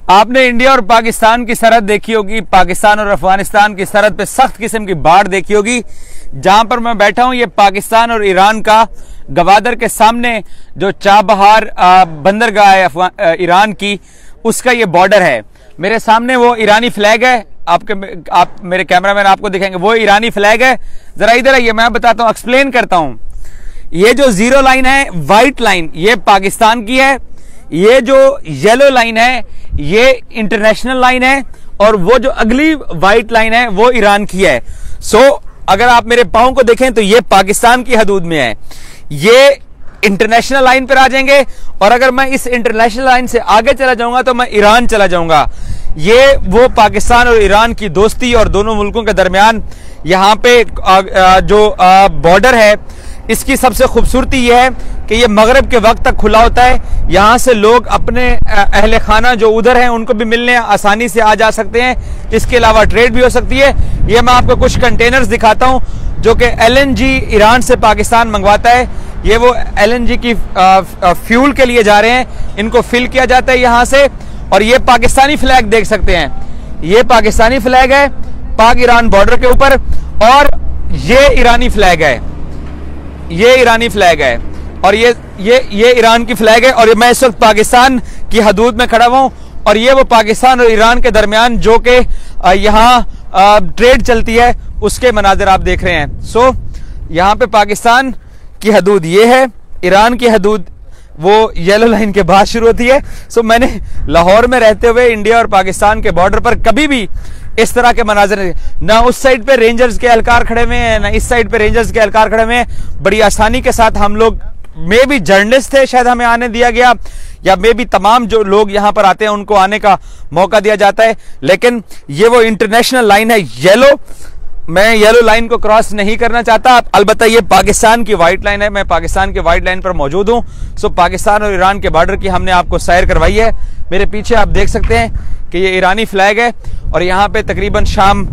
आपने इंडिया और पाकिस्तान की सरहद देखी होगी, पाकिस्तान और अफगानिस्तान की सरहद पे सख्त किस्म की बाढ़ देखी होगी। जहां पर मैं बैठा हूं ये पाकिस्तान और ईरान का गवादर के सामने जो चाबहार बंदरगाह है ईरान की, उसका ये बॉर्डर है। मेरे सामने वो ईरानी फ्लैग है, आप मेरे कैमरामैन आपको दिखाएंगे, वो ईरानी फ्लैग है। जरा इधर आइए, मैं बताता हूं, एक्सप्लेन करता हूं। ये जो जीरो लाइन है, व्हाइट लाइन, ये पाकिस्तान की है। ये जो येलो लाइन है ये इंटरनेशनल लाइन है, और वो जो अगली व्हाइट लाइन है वो ईरान की है। अगर आप मेरे पांव को देखें तो ये पाकिस्तान की हदूद में है, ये इंटरनेशनल लाइन पर आ जाएंगे। और अगर मैं इस इंटरनेशनल लाइन से आगे चला जाऊंगा तो मैं ईरान चला जाऊंगा। ये वो पाकिस्तान और ईरान की दोस्ती और दोनों मुल्कों के दरमियान यहां पे जो बॉर्डर है, इसकी सबसे खूबसूरती यह है कि ये मगरिब के वक्त तक खुला होता है। यहां से लोग अपने अहले खाना जो उधर हैं उनको भी मिलने आसानी से आ जा सकते हैं। इसके अलावा ट्रेड भी हो सकती है। ये मैं आपको कुछ कंटेनर्स दिखाता हूं जो कि LNG ईरान से पाकिस्तान मंगवाता है। ये वो LNG की फ्यूल के लिए जा रहे हैं, इनको फिल किया जाता है यहां से। और ये पाकिस्तानी फ्लैग देख सकते हैं, ये पाकिस्तानी फ्लैग है पाक ईरान बॉर्डर के ऊपर, और ये ईरानी फ्लैग है, ये ईरानी फ्लैग है, और ये ईरान की फ्लैग है। और मैं इस वक्त पाकिस्तान की हदूद में खड़ा हूं, और ये वो पाकिस्तान और ईरान के दरमियान जो कि यहां ट्रेड चलती है उसके मनाजिर आप देख रहे हैं। यहां पे पाकिस्तान की हदूद ये है, ईरान की हदूद वो येलो लाइन के बाद शुरू होती है। मैंने लाहौर में रहते हुए इंडिया और पाकिस्तान के बॉर्डर पर कभी भी इस तरह के मनाजिर नहीं, ना उस साइड पे रेंजर्स के एहलकार खड़े हुए हैं, ना इस साइड पे रेंजर्स के एहलकार खड़े हुए हैं। बड़ी आसानी के साथ हम लोग, मे भी जर्नलिस्ट थे, शायद हमें आने दिया गया, या मे भी तमाम जो लोग यहां पर आते हैं उनको आने का मौका दिया जाता है। लेकिन ये वो इंटरनेशनल लाइन है येलो, मैं येलो लाइन को क्रॉस नहीं करना चाहता। अलबत्ता ये पाकिस्तान की व्हाइट लाइन है, मैं पाकिस्तान की व्हाइट लाइन पर मौजूद हूं। पाकिस्तान और ईरान के बॉर्डर की हमने आपको सैर करवाई है। मेरे पीछे आप देख सकते हैं कि ये ईरानी फ्लैग है, और यहां पे तकरीबन शाम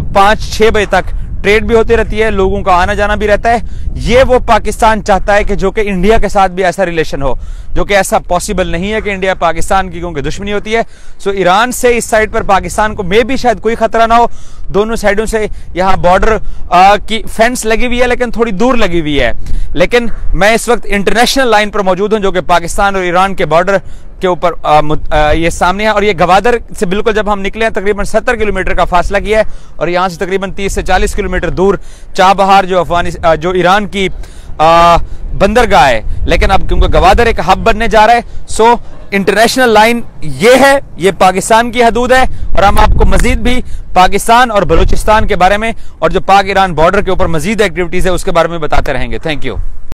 5-6 बजे तक ट्रेड भी होती रहती है, लोगों का आना जाना भी रहता है। ये वो पाकिस्तान चाहता है कि जो कि इंडिया के साथ भी ऐसा रिलेशन हो, जो कि ऐसा पॉसिबल नहीं है कि इंडिया पाकिस्तान की क्योंकि दुश्मनी होती है। ईरान से इस साइड पर पाकिस्तान को मे भी शायद कोई खतरा ना हो। दोनों साइडों से यहाँ बॉर्डर की फेंस लगी हुई है, लेकिन थोड़ी दूर लगी हुई है। लेकिन मैं इस वक्त इंटरनेशनल लाइन पर मौजूद हूं जो कि पाकिस्तान और ईरान के बॉर्डर के ऊपर ये सामने है। और ये गवादर से बिल्कुल जब हम निकले हैं तकरीबन 70 किलोमीटर का फासला किया है, और यहां से तकरीबन 30 से 40 किलोमीटर दूर चाबहार जो ईरान की बंदरगाह है। लेकिन अब क्योंकि गवादर एक हब बनने जा रहा है, इंटरनेशनल लाइन ये है, ये पाकिस्तान की हदूद है। और हम आपको मजीद भी पाकिस्तान और बलूचिस्तान के बारे में और जो पाक ईरान बॉर्डर के ऊपर मजीद एक्टिविटीज है उसके बारे में बताते रहेंगे। Thank you.